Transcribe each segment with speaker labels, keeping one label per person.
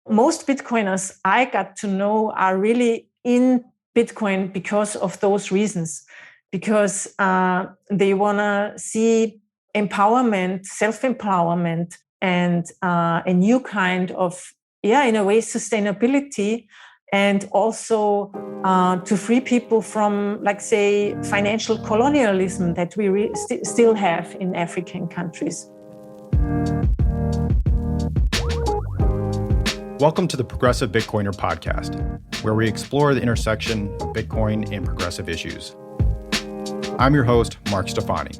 Speaker 1: most Bitcoiners I got to know are really in Bitcoin because of those reasons, because they want to see empowerment, self-empowerment, and a new kind of, in a way, sustainability, and also to free people from, like, say, financial colonialism that we still have in African countries.
Speaker 2: Welcome to the Progressive Bitcoiner podcast, where we explore the intersection of Bitcoin and progressive issues. I'm your host, Mark Stefani.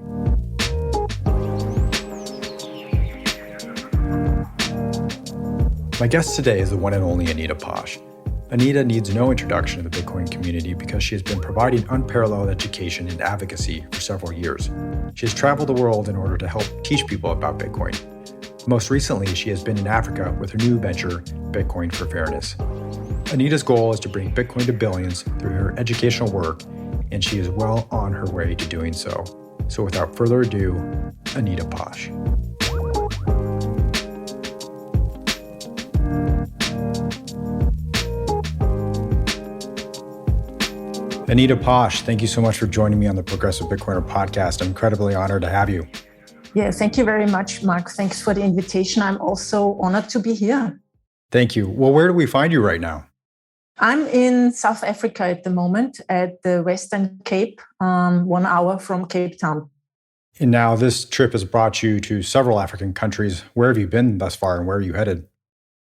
Speaker 2: My guest today is the one and only Anita Posch. Anita needs no introduction to the Bitcoin community because she has been providing unparalleled education and advocacy for several years. She has traveled the world in order to help teach people about Bitcoin. Most recently, she has been in Africa with her new venture, Bitcoin for Fairness. Anita's goal is to bring Bitcoin to billions through her educational work, and she is well on her way to doing so. So without further ado, Anita Posch. Anita Posch, thank you so much for joining me on the Progressive Bitcoiner podcast. I'm incredibly honored to have you.
Speaker 1: Yeah, thank you very much, Mark. Thanks for the invitation. I'm also honored to be here.
Speaker 2: Thank you. Well, where do we find you right now?
Speaker 1: I'm in South Africa at the moment at the Western Cape, 1 hour from Cape Town.
Speaker 2: And now this trip has brought you to several African countries. Where have you been thus far and where are you headed?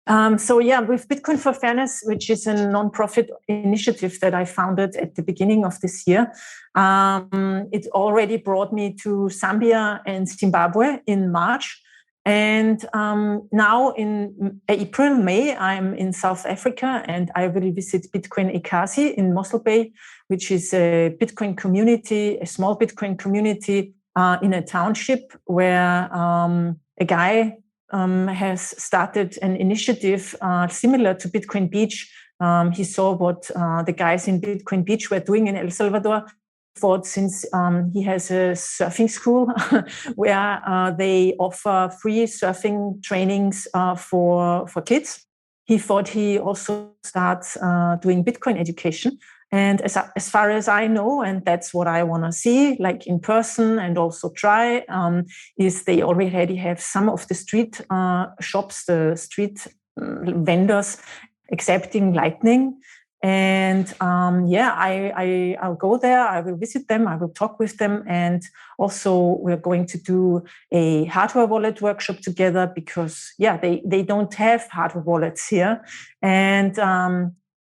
Speaker 1: With Bitcoin for Fairness, which is a nonprofit initiative that I founded at the beginning of this year, it already brought me to Zambia and Zimbabwe in March. And now in April, May, I'm in South Africa and I will visit Bitcoin Ekasi in Mossel Bay, which is a Bitcoin community, a small Bitcoin community in a township where a guy has started an initiative similar to Bitcoin Beach. He saw what the guys in Bitcoin Beach were doing in El Salvador. Thought since he has a surfing school where they offer free surfing trainings for kids, he thought he also starts doing Bitcoin education. And as far as I know, and that's what I want to see, like in person and also try, is they already have some of the street shops, the street vendors accepting Lightning. And I'll go there, I will visit them, I will talk with them. And also we're going to do a hardware wallet workshop together because, they don't have hardware wallets here. And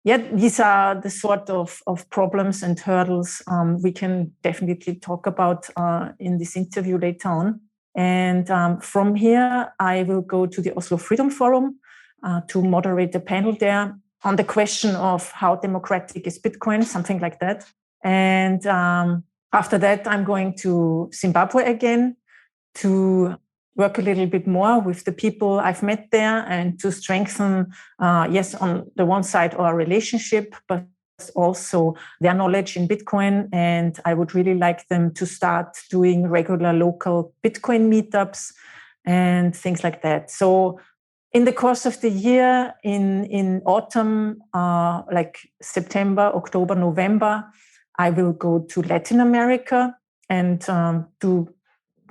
Speaker 1: these are the sort of problems and hurdles we can definitely talk about in this interview later on. And from here, I will go to the Oslo Freedom Forum to moderate a panel there on the question of how democratic is Bitcoin, something like that. And after that, I'm going to Zimbabwe again to work a little bit more with the people I've met there and to strengthen, on the one side, our relationship, but also their knowledge in Bitcoin. And I would really like them to start doing regular local Bitcoin meetups and things like that. So in the course of the year, in autumn, like September, October, November, I will go to Latin America and do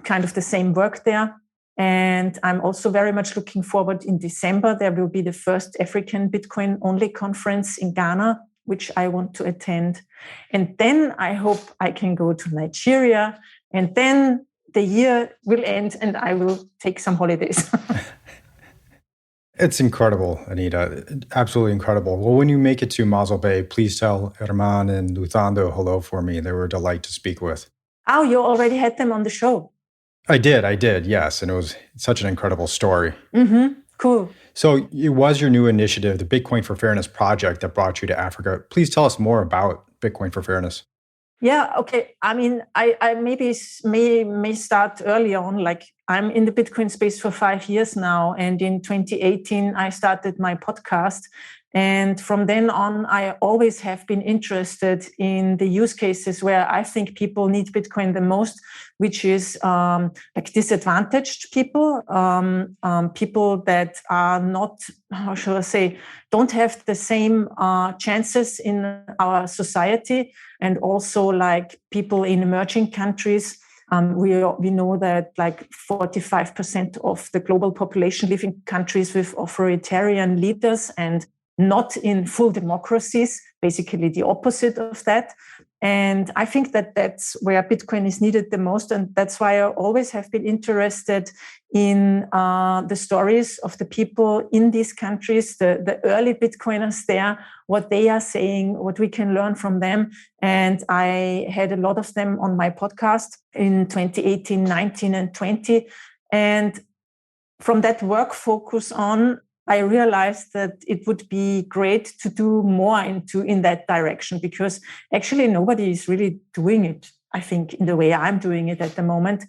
Speaker 1: kind of the same work there. And I'm also very much looking forward in December. There will be the first African Bitcoin only conference in Ghana, which I want to attend. And then I hope I can go to Nigeria. And then the year will end and I will take some holidays.
Speaker 2: It's incredible, Anita. Absolutely incredible. Well, when you make it to Mossel Bay, please tell Herman and Luthando hello for me. They were a delight to speak with.
Speaker 1: Oh, you already had them on the show.
Speaker 2: I did, yes. And it was such an incredible story.
Speaker 1: Mm-hmm. Cool.
Speaker 2: So it was your new initiative, the Bitcoin for Fairness project, that brought you to Africa. Please tell us more about Bitcoin for Fairness.
Speaker 1: Yeah, okay. I mean, I maybe may start early on. Like I'm in the Bitcoin space for 5 years now. And in 2018, I started my podcast. And from then on, I always have been interested in the use cases where I think people need Bitcoin the most, which is like disadvantaged people, people that are not, how shall I say, don't have the same chances in our society, and also like people in emerging countries. We know that like 45% of the global population live in countries with authoritarian leaders and not in full democracies, basically the opposite of that. And I think that that's where Bitcoin is needed the most. And that's why I always have been interested in the stories of the people in these countries, the early Bitcoiners there, what they are saying, what we can learn from them. And I had a lot of them on my podcast in 2018, 19, and 20. And from that work focus on, I realized that it would be great to do more in that direction, because actually nobody is really doing it, I think, in the way I'm doing it at the moment.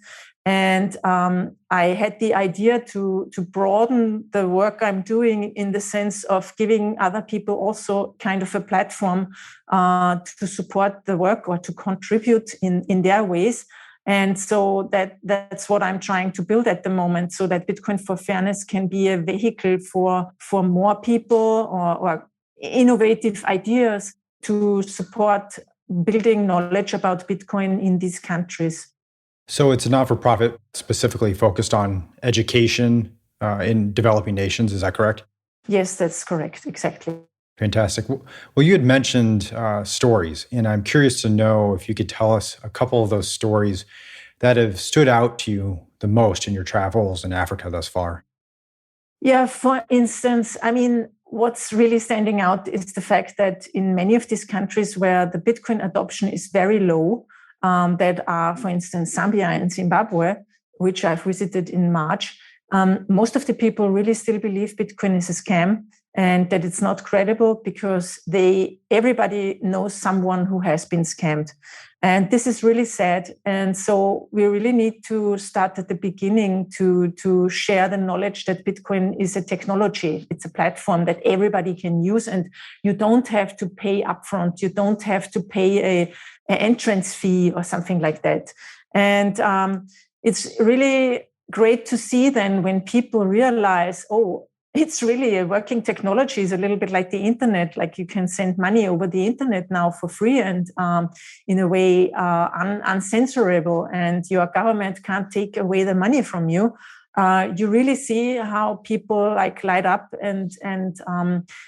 Speaker 1: And I had the idea to broaden the work I'm doing in the sense of giving other people also kind of a platform to support the work or to contribute in their ways. And so that's what I'm trying to build at the moment, so that Bitcoin for Fairness can be a vehicle for more people or innovative ideas to support building knowledge about Bitcoin in these countries.
Speaker 2: So it's a not-for-profit specifically focused on education in developing nations. Is that correct?
Speaker 1: Yes, that's correct. Exactly.
Speaker 2: Fantastic. Well, you had mentioned stories, and I'm curious to know if you could tell us a couple of those stories that have stood out to you the most in your travels in Africa thus far.
Speaker 1: Yeah, for instance, I mean, what's really standing out is the fact that in many of these countries where the Bitcoin adoption is very low, that are, for instance, Zambia and Zimbabwe, which I've visited in March, most of the people really still believe Bitcoin is a scam and that it's not credible because everybody knows someone who has been scammed. And this is really sad. And so we really need to start at the beginning to share the knowledge that Bitcoin is a technology. It's a platform that everybody can use, and you don't have to pay upfront. You don't have to pay an entrance fee or something like that. And it's really great to see then when people realize, oh, it's really a working technology. Is a little bit like the internet. Like you can send money over the internet now for free and in a way uncensorable, and your government can't take away the money from you. You really see how people like light up, and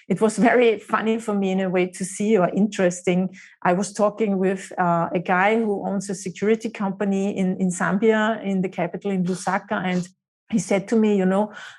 Speaker 1: it was very funny for me in a way to see, or interesting. I was talking with a guy who owns a security company in Zambia, in the capital in Lusaka, and he said to me,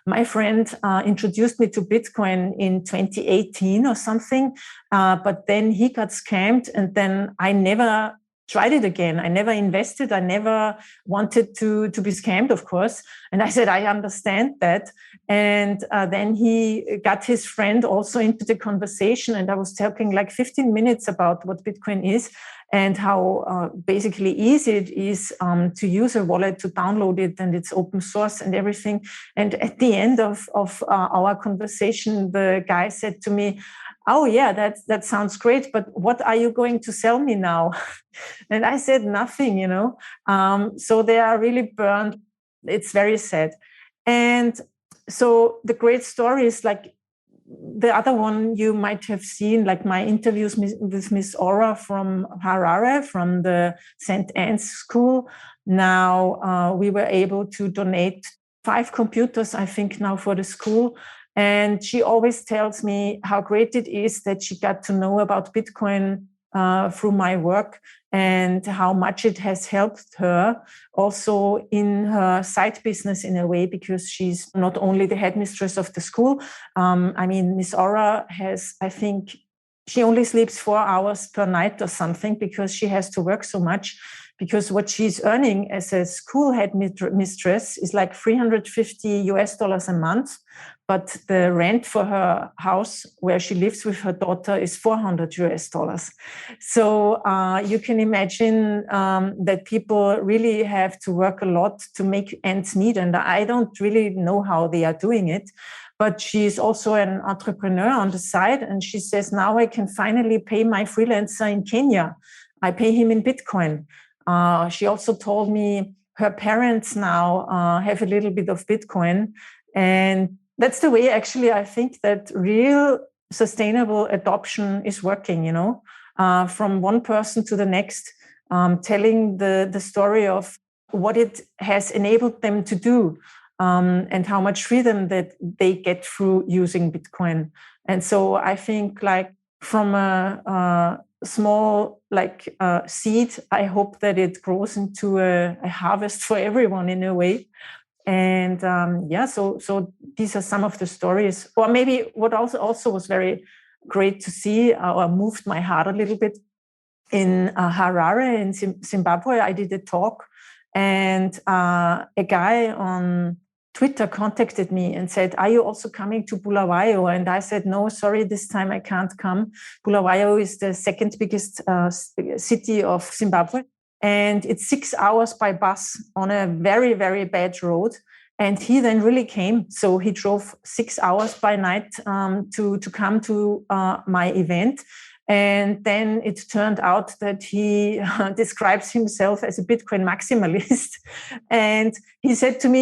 Speaker 1: my friend introduced me to Bitcoin in 2018 or something, but then he got scammed, and then I never tried it again. I never invested. I never wanted to be scammed, of course. And I said, I understand that. And then he got his friend also into the conversation, and I was talking like 15 minutes about what Bitcoin is and how basically easy it is to use a wallet, to download it, and it's open source and everything. And at the end of our conversation, the guy said to me, oh yeah, that sounds great, but what are you going to sell me now? And I said nothing, so they are really burned. It's very sad. And so the great story is like the other one you might have seen, like my interviews with Miss Aura from Harare, from the St. Anne's School. Now we were able to donate 5 computers, I think, now for the school. And she always tells me how great it is that she got to know about Bitcoin through my work, and how much it has helped her also in her side business in a way, because she's not only the headmistress of the school. Miss Aura has, I think, she only sleeps 4 hours per night or something because she has to work so much. because what she's earning as a school head mistress is like $350 a month. But the rent for her house where she lives with her daughter is $400. So you can imagine that people really have to work a lot to make ends meet. And I don't really know how they are doing it. But she's also an entrepreneur on the side. And she says, now I can finally pay my freelancer in Kenya. I pay him in Bitcoin. She also told me her parents now have a little bit of Bitcoin. And that's the way, actually, I think that real sustainable adoption is working, from one person to the next, telling the story of what it has enabled them to do. And how much freedom that they get through using Bitcoin. And so I think from a small seed, I hope that it grows into a harvest for everyone in a way. And so these are some of the stories. Or maybe what also was very great to see or moved my heart a little bit. In Harare in Zimbabwe, I did a talk, and a guy on Twitter contacted me and said, are you also coming to Bulawayo? And I said, no, sorry, this time I can't come. Bulawayo is the second biggest city of Zimbabwe. And it's 6 hours by bus on a very, very bad road. And he then really came. So he drove 6 hours by night to come to my event. And then it turned out that he describes himself as a Bitcoin maximalist. And he said to me,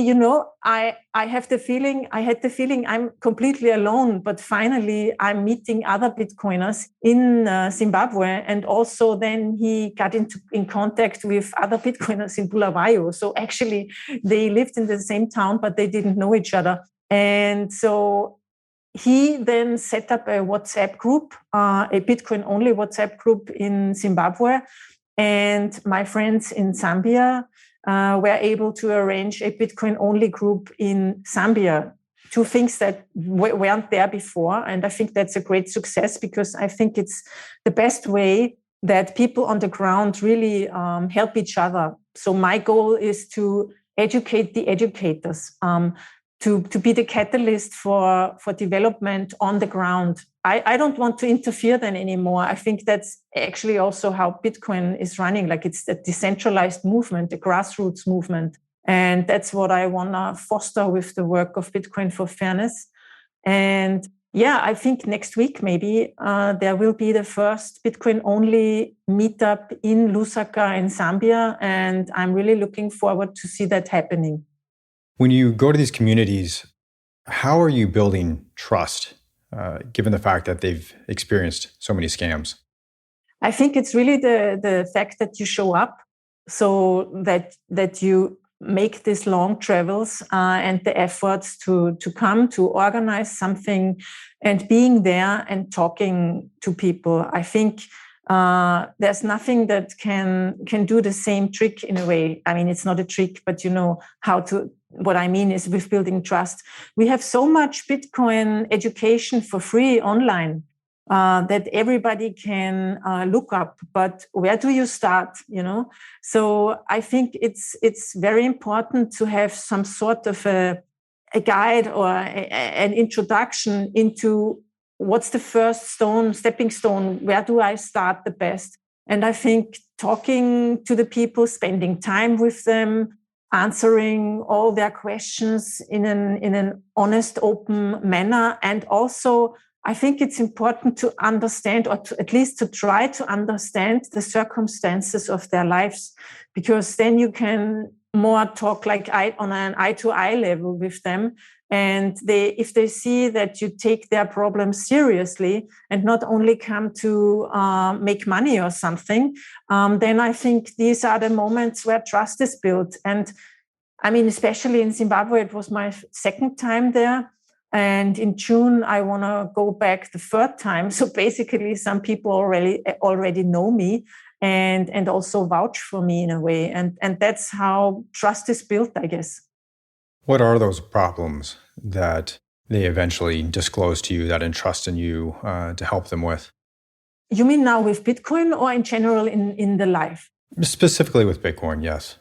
Speaker 1: I had the feeling I'm completely alone, but finally I'm meeting other Bitcoiners in Zimbabwe. And also then he got in contact with other Bitcoiners in Bulawayo. So actually they lived in the same town, but they didn't know each other. And so he then set up a WhatsApp group, a Bitcoin-only WhatsApp group in Zimbabwe. And my friends in Zambia were able to arrange a Bitcoin-only group in Zambia. Two things that weren't there before. And I think that's a great success, because I think it's the best way that people on the ground really help each other. So my goal is to educate the educators, to be the catalyst for development on the ground. I don't want to interfere then anymore. I think that's actually also how Bitcoin is running. It's a decentralized movement, a grassroots movement. And that's what I want to foster with the work of Bitcoin for Fairness. And I think next week maybe there will be the first Bitcoin-only meetup in Lusaka in Zambia. And I'm really looking forward to see that happening.
Speaker 2: When you go to these communities, how are you building trust, given the fact that they've experienced so many scams?
Speaker 1: I think it's really the fact that you show up, so that you make these long travels and the efforts to come to organize something and being there and talking to people. I think there's nothing that can do the same trick in a way. I mean, it's not a trick, but how to. What I mean is with building trust. We have so much Bitcoin education for free online that everybody can look up. But where do you start? So I think it's very important to have some sort of a guide or an introduction into what's the first stepping stone. Where do I start the best? And I think talking to the people, spending time with them, answering all their questions in an honest, open manner. And also, I think it's important to understand, or at least to try to understand the circumstances of their lives, because then you can more talk on an eye-to-eye level with them. And if they see that you take their problems seriously and not only come to make money or something, then I think these are the moments where trust is built. And I mean, especially in Zimbabwe, it was my second time there. And in June, I want to go back the third time. So basically, some people already know me and also vouch for me in a way. And that's how trust is built, I guess.
Speaker 2: What are those problems that they eventually disclose to you, that entrust in you to help them with?
Speaker 1: You mean now with Bitcoin or in general in the life?
Speaker 2: Specifically with Bitcoin, yes.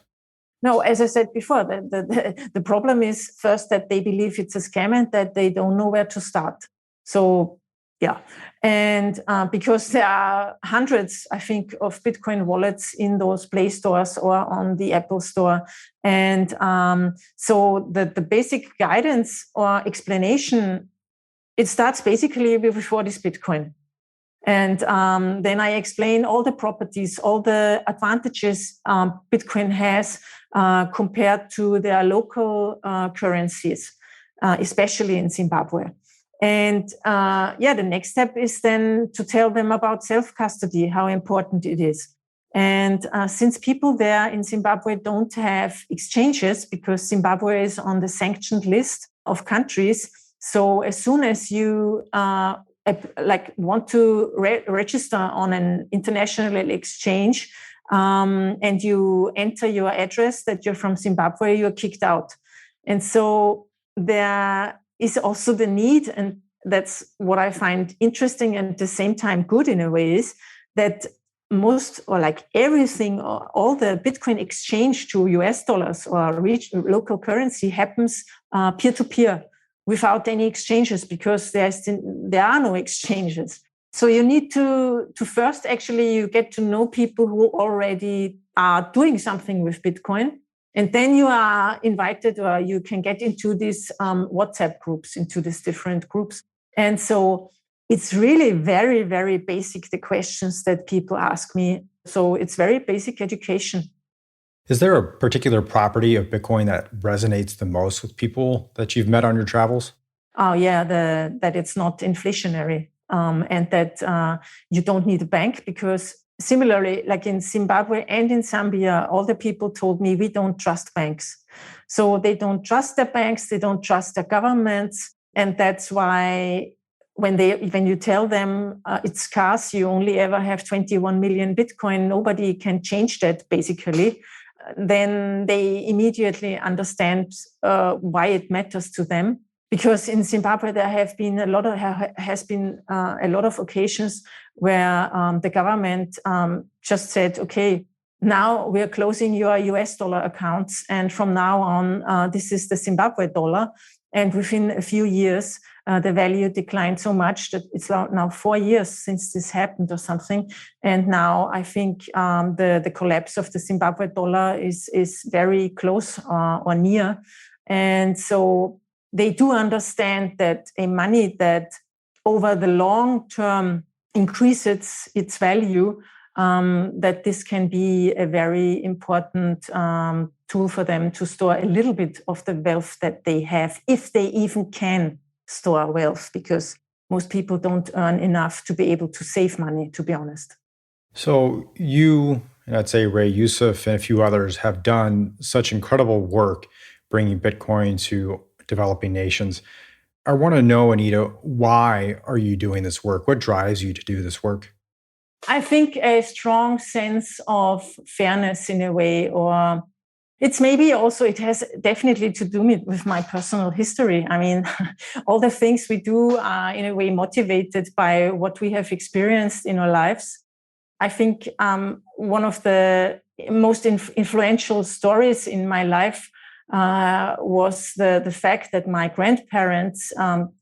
Speaker 1: No, as I said before, the problem is first that they believe it's a scam and that they don't know where to start. So, yeah. And because there are hundreds, I think, of Bitcoin wallets in those Play stores or on the Apple Store. And so the basic guidance or explanation, it starts basically with what is Bitcoin. And then I explain all the properties, all the advantages Bitcoin has compared to their local currencies, especially in Zimbabwe. And the next step is then to tell them about self-custody, how important it is. And since people there in Zimbabwe don't have exchanges because Zimbabwe is on the sanctioned list of countries, so as soon as you want to register on an international exchange and you enter your address that you're from Zimbabwe, you're kicked out. And so there is also the need, and that's what I find interesting and at the same time good in a way, is that most or like everything, or all the Bitcoin exchange to US dollars or local currency happens peer-to-peer, without any exchanges, because there are no exchanges. So you need to first actually you get to know people who already are doing something with Bitcoin. And then you are invited, or you can get into these WhatsApp groups, into these different groups. And so it's really very, very basic, the questions that people ask me. So it's very basic education.
Speaker 2: Is there a particular property of Bitcoin that resonates the most with people that you've met on your travels?
Speaker 1: Oh, yeah, that it's not inflationary and that you don't need a bank, because similarly, like in Zimbabwe and in Zambia, all the people told me we don't trust banks. So they don't trust their banks, they don't trust their governments. And that's why when you tell them it's scarce, you only ever have 21 million Bitcoin, nobody can change that basically. Then they immediately understand why it matters to them. Because in Zimbabwe, there have been a lot of occasions where the government just said, okay, now we're closing your US dollar accounts, and from now on, this is the Zimbabwe dollar. And within a few years, the value declined so much that it's now 4 years since this happened or something. And now I think the collapse of the Zimbabwe dollar is very close or near. And so they do understand that a money that over the long term increases its value, that this can be a very important tool for them to store a little bit of the wealth that they have, if they even can store wealth, because most people don't earn enough to be able to save money, to be honest.
Speaker 2: So you, and I'd say Ray Youssef and a few others, have done such incredible work bringing Bitcoin to developing nations. I want to know, Anita, why are you doing this work? What drives you to do this work?
Speaker 1: I think a strong sense of fairness in a way, or it's maybe also, it has definitely to do with my personal history. I mean, all the things we do are in a way motivated by what we have experienced in our lives. I think one of the most influential stories in my life was the fact that my grandparents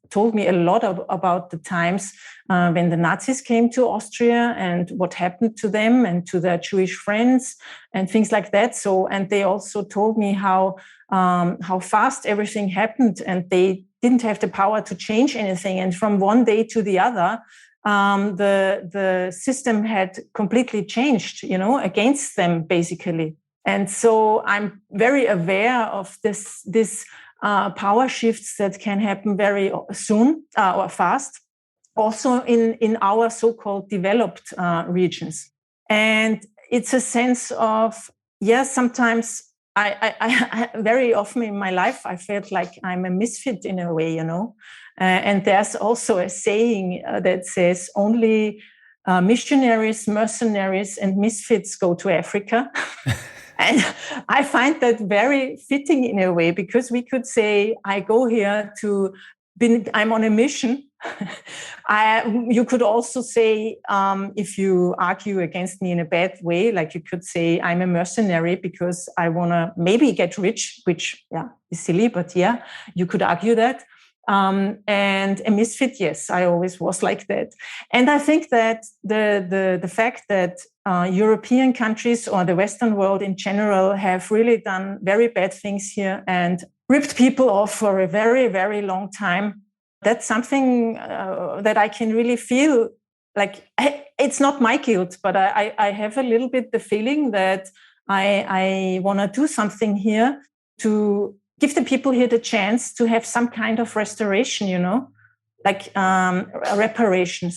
Speaker 1: told me a lot about the times when the Nazis came to Austria and what happened to them and to their Jewish friends and things like that. So, and they also told me how fast everything happened, and they didn't have the power to change anything. And from one day to the other, the system had completely changed, against them basically. And so I'm very aware of this power shifts that can happen very soon or fast, also in our so-called developed regions. And it's a sense of, yes, sometimes I very often in my life, I felt like I'm a misfit in a way, and there's also a saying that says only missionaries, mercenaries, and misfits go to Africa. And I find that very fitting in a way, because we could say, I go here I'm on a mission. You could also say, if you argue against me in a bad way, like you could say I'm a mercenary because I want to maybe get rich, which is silly, but you could argue that. And a misfit, yes, I always was like that. And I think that the fact that European countries or the Western world in general have really done very bad things here and ripped people off for a very, very long time, that's something that I can really feel like it's not my guilt, but I have a little bit the feeling that I want to do something here to give the people here the chance to have some kind of restoration, like a reparation,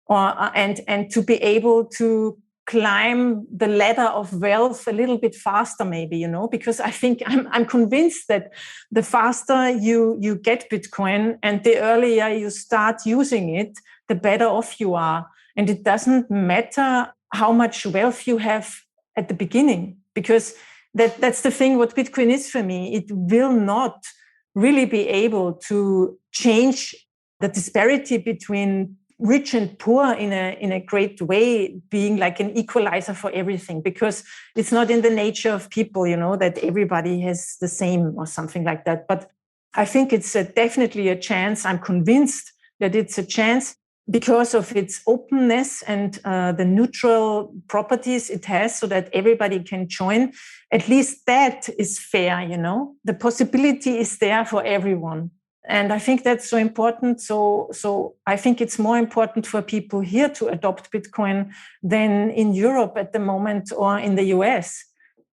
Speaker 1: and to be able to climb the ladder of wealth a little bit faster, maybe, because I think I'm convinced that the faster you get Bitcoin and the earlier you start using it, the better off you are. And it doesn't matter how much wealth you have at the beginning, because that's the thing what Bitcoin is for me. It will not really be able to change the disparity between rich and poor in a great way, being like an equalizer for everything, because it's not in the nature of people, that everybody has the same or something like that. But I think it's definitely a chance. I'm convinced that it's a chance because of its openness and the neutral properties it has, so that everybody can join. At least that is fair, The possibility is there for everyone. And I think that's so important. So I think it's more important for people here to adopt Bitcoin than in Europe at the moment or in the US.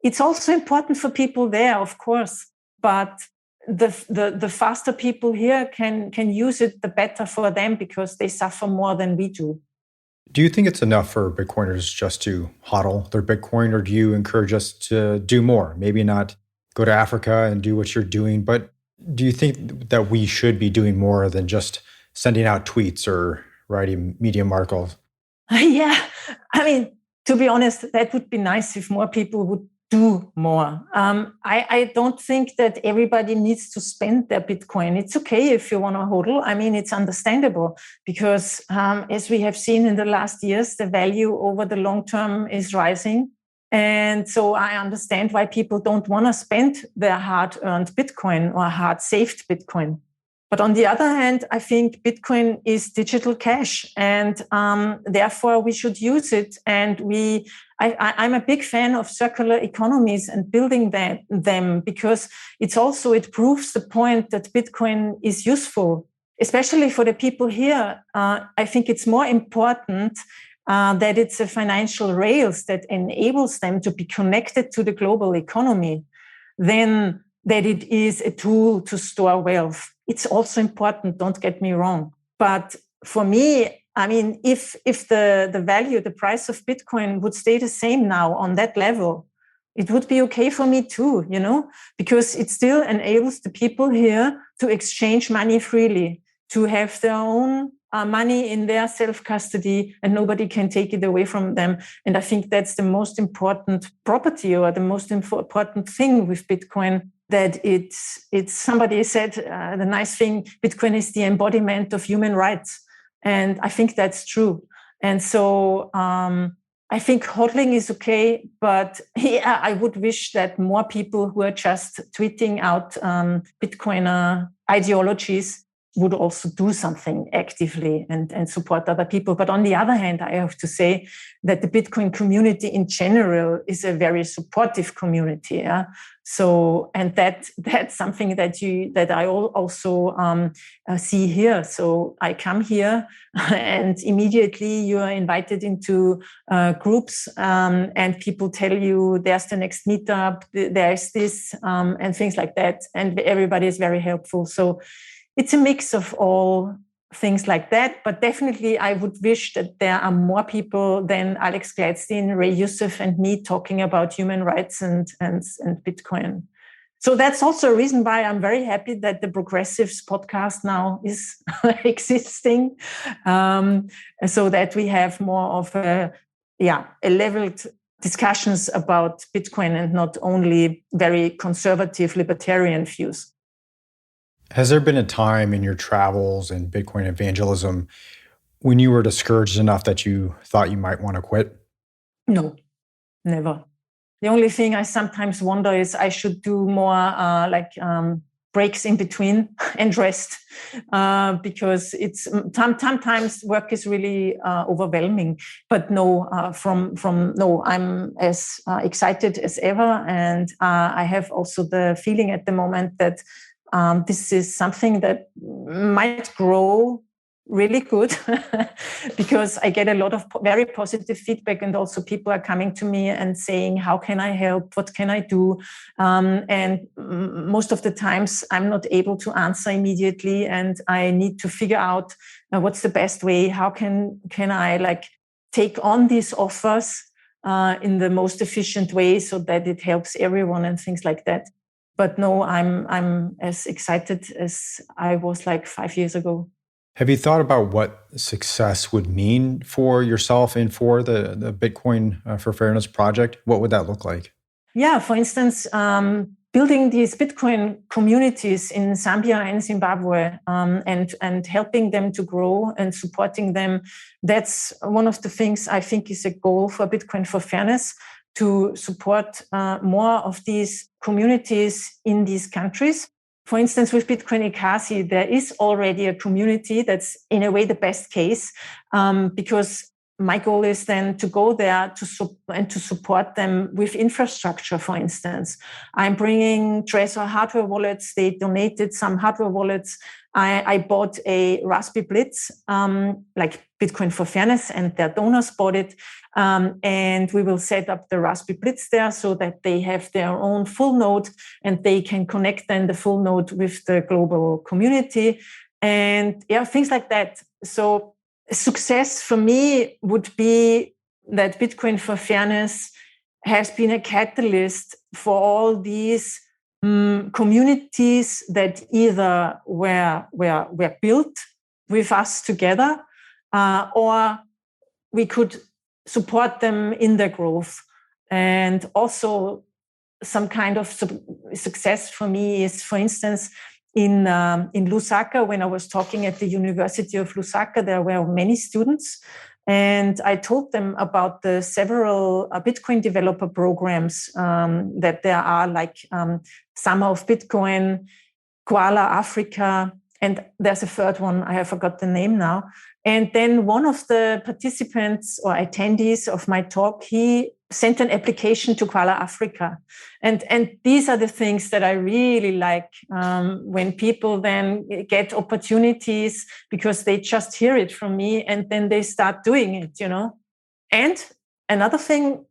Speaker 1: It's also important for people there, of course, but the faster people here can use it, the better for them, because they suffer more than we do.
Speaker 2: Do you think it's enough for Bitcoiners just to hodl their Bitcoin, or do you encourage us to do more? Maybe not go to Africa and do what you're doing, but do you think that we should be doing more than just sending out tweets or writing Medium articles?
Speaker 1: Yeah, I mean, to be honest, that would be nice if more people would do more. I don't think that everybody needs to spend their Bitcoin. It's okay if you want to hodl. I mean, it's understandable because as we have seen in the last years, the value over the long term is rising. And so I understand why people don't want to spend their hard-earned Bitcoin or hard-saved Bitcoin. But on the other hand, I think Bitcoin is digital cash, and therefore we should use it. And I'm a big fan of circular economies and building them because it proves the point that Bitcoin is useful, especially for the people here. I think it's more important that it's a financial rails that enables them to be connected to the global economy than that it is a tool to store wealth. It's also important, don't get me wrong. But for me, I mean, if the value, the price of Bitcoin would stay the same now on that level, it would be okay for me too, because it still enables the people here to exchange money freely, to have their own money in their self-custody, and nobody can take it away from them. And I think that's the most important property or the most important thing with Bitcoin, that it's somebody said the nice thing, Bitcoin is the embodiment of human rights. And I think that's true. And so I think hodling is okay, but I would wish that more people who are just tweeting out Bitcoiner ideologies would also do something actively and support other people. But on the other hand, I have to say that the Bitcoin community in general is a very supportive community. Yeah? So, and that's something that I also see here. So I come here and immediately you are invited into groups and people tell you there's the next meetup, there's this and things like that. And everybody is very helpful. So it's a mix of all things like that, but definitely I would wish that there are more people than Alex Gladstein, Ray Youssef, and me talking about human rights and Bitcoin. So that's also a reason why I'm very happy that the Progressives podcast now is existing, so that we have more of a leveled discussions about Bitcoin and not only very conservative libertarian views.
Speaker 2: Has there been a time in your travels and Bitcoin evangelism when you were discouraged enough that you thought you might want to quit?
Speaker 1: No, never. The only thing I sometimes wonder is I should do more breaks in between and rest, because it's sometimes work is really overwhelming. But no, no, I'm as excited as ever, and I have also the feeling at the moment that this is something that might grow really good because I get a lot of very positive feedback, and also people are coming to me and saying, how can I help? What can I do? And most of the times I'm not able to answer immediately, and I need to figure out what's the best way. How can I take on these offers in the most efficient way so that it helps everyone and things like that. But no, I'm as excited as I was like 5 years ago.
Speaker 2: Have you thought about what success would mean for yourself and for the Bitcoin for Fairness project? What would that look like?
Speaker 1: Yeah, for instance, building these Bitcoin communities in Zambia and Zimbabwe, and helping them to grow and supporting them. That's one of the things I think is a goal for Bitcoin for Fairness, to support more of these communities in these countries. For instance, with Bitcoin Ekasi, there is already a community that's in a way the best case, because my goal is then to go there to support them with infrastructure, for instance. I'm bringing Trezor hardware wallets. They donated some hardware wallets. I bought a Raspberry Blitz, like Bitcoin for Fairness, and their donors bought it. And we will set up the Raspberry Blitz there so that they have their own full node, and they can connect then the full node with the global community. And yeah, things like that. So success for me would be that Bitcoin for Fairness has been a catalyst for all these communities that either were built with us together, or we could support them in their growth. And also some kind of success for me is, for instance, in Lusaka, when I was talking at the University of Lusaka, there were many students, and I told them about the several Bitcoin developer programs that there are, like Summer of Bitcoin, Koala Africa, and there's a third one, I have forgot the name now. And then one of the participants or attendees of my talk, he sent an application to Koala Africa. And these are the things that I really like, when people then get opportunities because they just hear it from me and then they start doing it, And another thing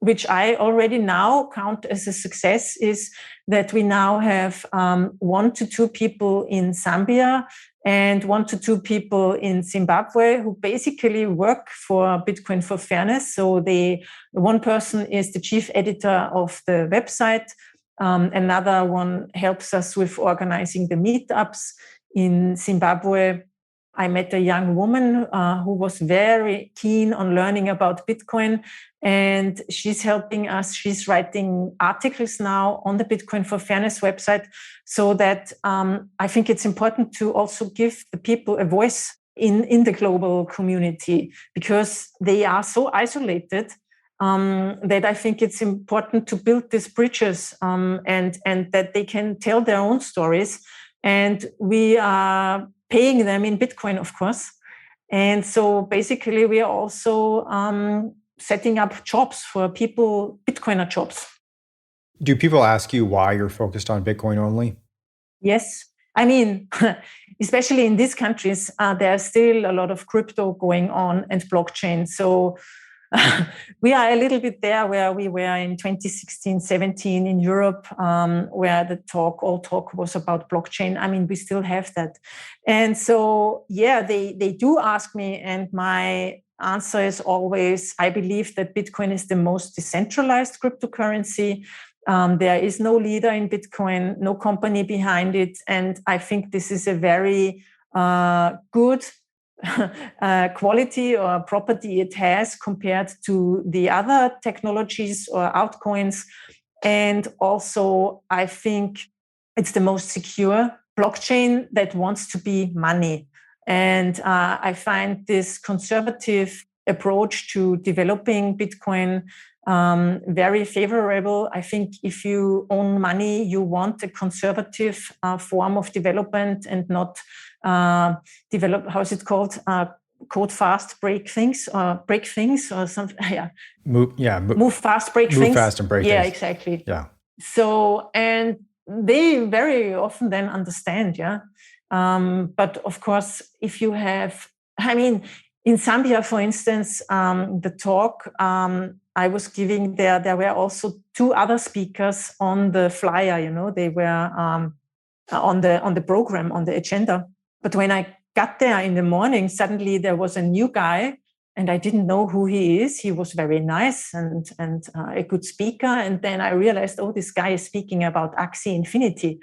Speaker 1: which I already now count as a success is that we now have 1 to 2 people in Zambia and 1 to 2 people in Zimbabwe who basically work for Bitcoin for Fairness. So one person is the chief editor of the website. Another one helps us with organizing the meetups. In Zimbabwe, I met a young woman who was very keen on learning about Bitcoin, and she's helping us. She's writing articles now on the Bitcoin for Fairness website, so that I think it's important to also give the people a voice in the global community, because they are so isolated that I think it's important to build these bridges, and that they can tell their own stories. And we are paying them in Bitcoin, of course. And so basically we are also setting up jobs for people, Bitcoiner jobs.
Speaker 2: Do people ask you why you're focused on Bitcoin only?
Speaker 1: Yes. I mean, especially in these countries, there's still a lot of crypto going on and blockchain. So we are a little bit there where we were in 2016, 17 in Europe, where all talk was about blockchain. I mean, we still have that. And so, yeah, they do ask me, and my answer is always, I believe that Bitcoin is the most decentralized cryptocurrency. There is no leader in Bitcoin, no company behind it. And I think this is a very good quality or property it has compared to the other technologies or altcoins. And also, I think it's the most secure blockchain that wants to be money. And I find this conservative approach to developing Bitcoin very favorable. I think if you own money, you want a conservative form of development and not develop, how's it called? Code fast, break things, or something. Yeah.
Speaker 2: Move
Speaker 1: fast, break
Speaker 2: move
Speaker 1: things.
Speaker 2: Move fast and break things.
Speaker 1: Yeah, exactly.
Speaker 2: Yeah.
Speaker 1: So, and they very often then understand, yeah. But of course, if you have, in Zambia, for instance, the talk I was giving there were also two other speakers on the flyer. They were on the program, on the agenda. But when I got there in the morning, suddenly there was a new guy, and I didn't know who he is. He was very nice and a good speaker. And then I realized, this guy is speaking about Axie Infinity.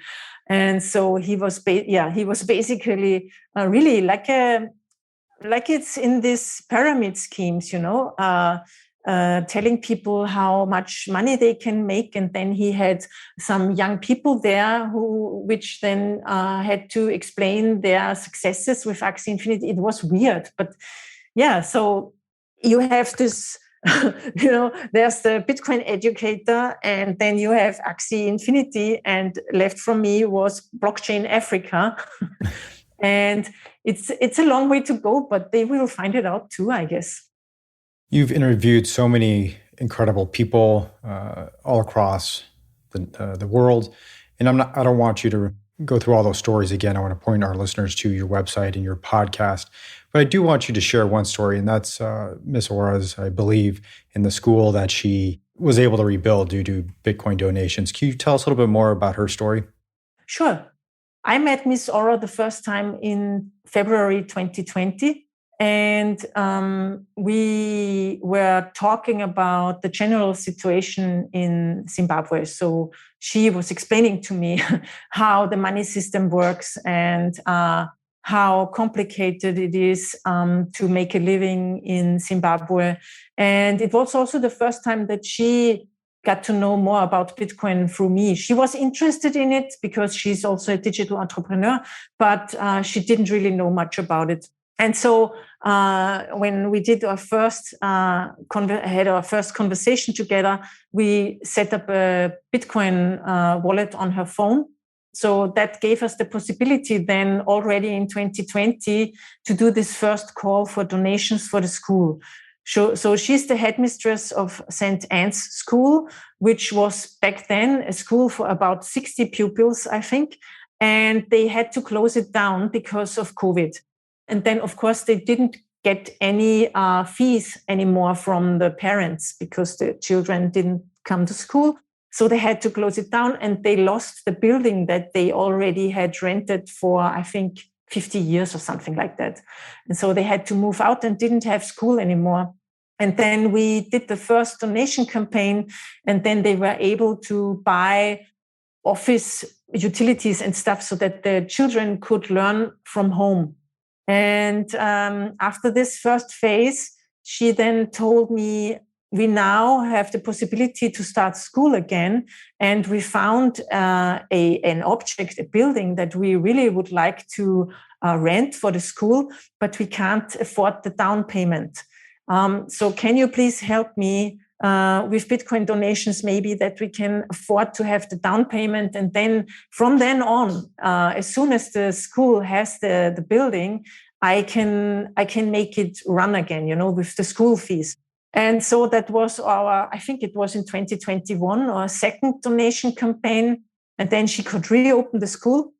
Speaker 1: And so he was basically really like it's in these pyramid schemes, telling people how much money they can make. And then he had some young people there which then had to explain their successes with Axie Infinity. It was weird, but yeah, so you have this, there's the Bitcoin educator, and then you have Axie Infinity, and left from me was Blockchain Africa. And it's a long way to go, but they will find it out too, I guess.
Speaker 2: You've interviewed so many incredible people all across the world, and I don't want you to go through all those stories again. I want to point our listeners to your website and your podcast. But I do want you to share one story, and that's Miss Ora's, I believe, in the school that she was able to rebuild due to Bitcoin donations. Can you tell us a little bit more about her story?
Speaker 1: Sure. I met Miss Ora the first time in February 2020, and we were talking about the general situation in Zimbabwe. So she was explaining to me how the money system works and how complicated it is to make a living in Zimbabwe. And it was also the first time that she got to know more about Bitcoin through me. She was interested in it because she's also a digital entrepreneur, but she didn't really know much about it. And so when we did our first had our first conversation together, we set up a Bitcoin wallet on her phone. So that gave us the possibility then already in 2020 to do this first call for donations for the school. So she's the headmistress of St. Anne's School, which was back then a school for about 60 pupils, I think. And they had to close it down because of COVID. And then, of course, they didn't get any fees anymore from the parents because the children didn't come to school. So they had to close it down, and they lost the building that they already had rented for, I think, 50 years or something like that. And so they had to move out and didn't have school anymore. And then we did the first donation campaign, and then they were able to buy office utilities and stuff so that the children could learn from home. And after this first phase, she then told me, we now have the possibility to start school again. And we found an object, a building that we really would like to rent for the school, but we can't afford the down payment. So can you please help me with Bitcoin donations, maybe that we can afford to have the down payment. And then from then on, as soon as the school has the building, I can make it run again, with the school fees. And so that was I think it was in 2021, our second donation campaign. And then she could reopen the school.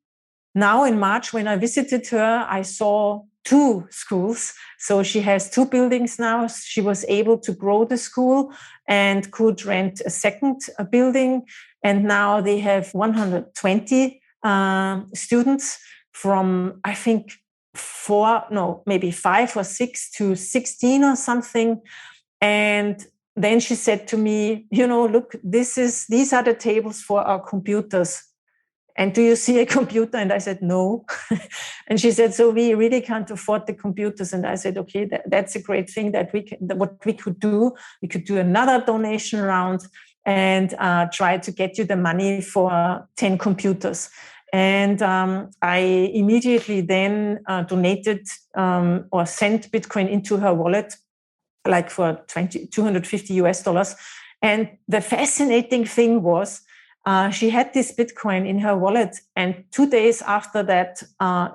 Speaker 1: Now in March, when I visited her, I saw 2 schools. So she has 2 buildings now. She was able to grow the school and could rent a second building. And now they have 120 students from, I think, 5 or 6 to 16 or something. And then she said to me, look, these are the tables for our computers. And do you see a computer? And I said, no. And she said, so we really can't afford the computers. And I said, okay, that's a great thing that what we could do. We could do another donation round and try to get you the money for 10 computers. And I immediately then donated or sent Bitcoin into her wallet, like for $250. And the fascinating thing was she had this Bitcoin in her wallet. And 2 days after that,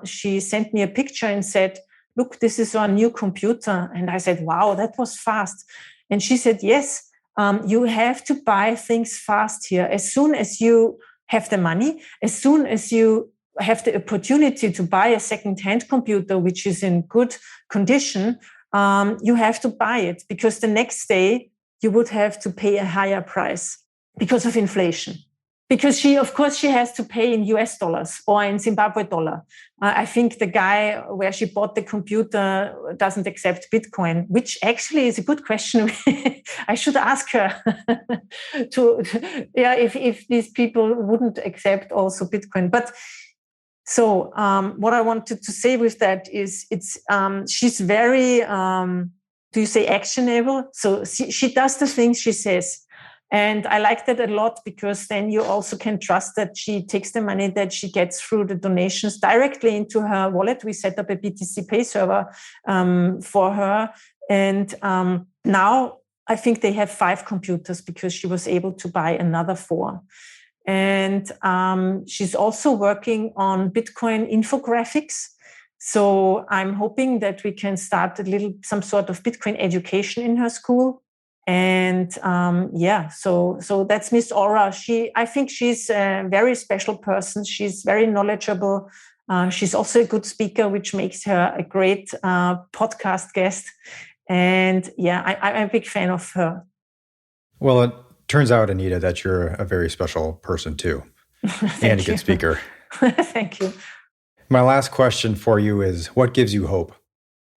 Speaker 1: she sent me a picture and said, look, this is our new computer. And I said, wow, that was fast. And she said, yes, you have to buy things fast here. As soon as you have the money, as soon as you have the opportunity to buy a second-hand computer, which is in good condition, you have to buy it, because the next day you would have to pay a higher price because of inflation. Because she has to pay in US dollars or in Zimbabwe dollar. I think the guy where she bought the computer doesn't accept Bitcoin, which actually is a good question. I should ask her if these people wouldn't accept also Bitcoin. But so what I wanted to say with that is she's very, do you say actionable? So she does the things she says. And I like that a lot, because then you also can trust that she takes the money that she gets through the donations directly into her wallet. We set up a BTC Pay server for her. And now I think they have 5 computers, because she was able to buy another 4. And she's also working on Bitcoin infographics. So I'm hoping that we can start some sort of Bitcoin education in her school. And so that's Miss Aura. I think she's a very special person. She's very knowledgeable. She's also a good speaker, which makes her a great podcast guest. And I'm a big fan of her.
Speaker 2: Well, it turns out, Anita, that you're a very special person too, and a good speaker.
Speaker 1: Thank you.
Speaker 2: My last question for you is, what gives you hope?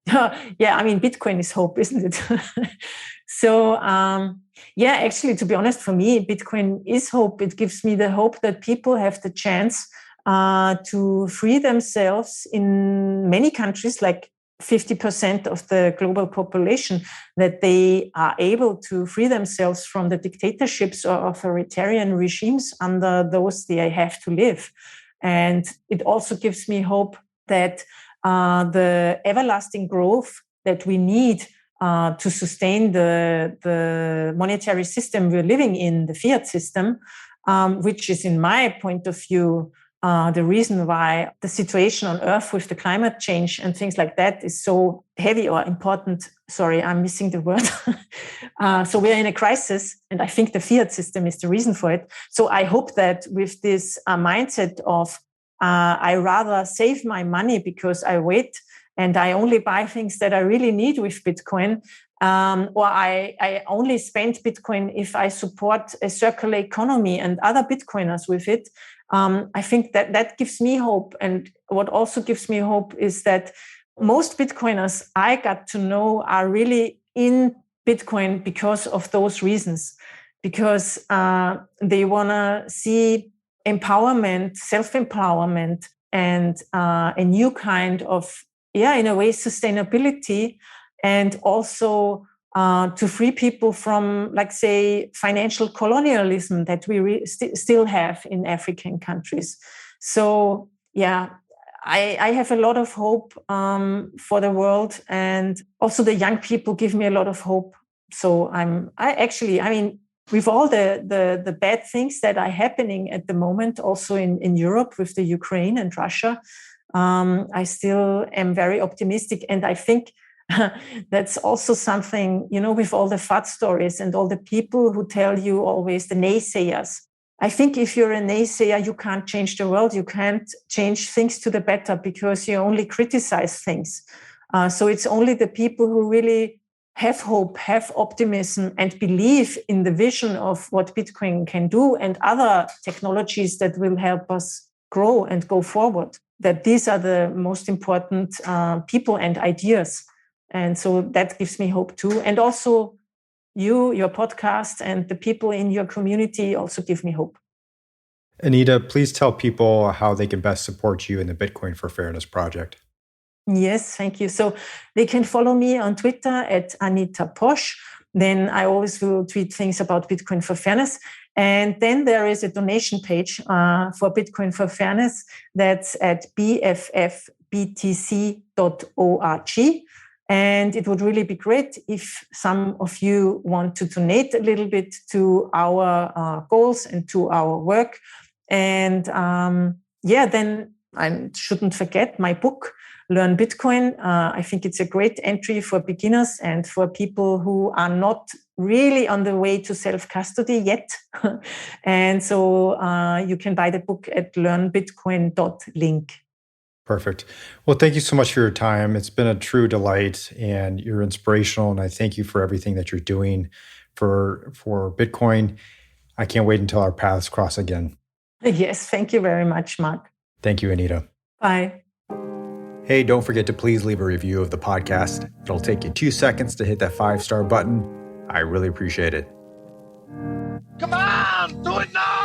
Speaker 1: Bitcoin is hope, isn't it? So, actually, to be honest, for me, Bitcoin is hope. It gives me the hope that people have the chance to free themselves in many countries, like 50% of the global population, that they are able to free themselves from the dictatorships or authoritarian regimes under those they have to live. And it also gives me hope that the everlasting growth that we need to sustain the monetary system we're living in, the fiat system, which is, in my point of view, the reason why the situation on Earth with the climate change and things like that is so heavy or important. Sorry, I'm missing the word. So we're in a crisis, and I think the fiat system is the reason for it. So I hope that with this mindset of I rather save my money because I wait and I only buy things that I really need with Bitcoin, or I only spend Bitcoin if I support a circular economy and other Bitcoiners with it. I think that gives me hope. And what also gives me hope is that most Bitcoiners I got to know are really in Bitcoin because of those reasons, because they want to see empowerment, self-empowerment, and a new kind of, in a way, sustainability, and also to free people from, like, say, financial colonialism that we still have in African countries. So, I have a lot of hope for the world, and also the young people give me a lot of hope. So with all the bad things that are happening at the moment, also in Europe with the Ukraine and Russia, I still am very optimistic. And I think that's also something, with all the FUD stories and all the people who tell you always, the naysayers. I think if you're a naysayer, you can't change the world. You can't change things to the better because you only criticize things. So it's only the people who really have hope, have optimism, and believe in the vision of what Bitcoin can do and other technologies that will help us grow and go forward, that these are the most important people and ideas. And so that gives me hope too. And also your podcast and the people in your community also give me hope.
Speaker 2: Anita, please tell people how they can best support you in the Bitcoin for Fairness project.
Speaker 1: Yes, thank you. So they can follow me on Twitter at Anita Posch. Then I always will tweet things about Bitcoin for Fairness. And then there is a donation page for Bitcoin for Fairness that's at bffbtc.org. And it would really be great if some of you want to donate a little bit to our goals and to our work. And then I shouldn't forget my book, Learn Bitcoin. I think it's a great entry for beginners and for people who are not really on the way to self-custody yet. And so you can buy the book at learnbitcoin.link.
Speaker 2: Perfect. Well, thank you so much for your time. It's been a true delight, and you're inspirational. And I thank you for everything that you're doing for Bitcoin. I can't wait until our paths cross again.
Speaker 1: Yes, thank you very much, Mark.
Speaker 2: Thank you, Anita.
Speaker 1: Bye.
Speaker 2: Hey, don't forget to please leave a review of the podcast. It'll take you 2 seconds to hit that 5-star button. I really appreciate it.
Speaker 3: Come on, do it now!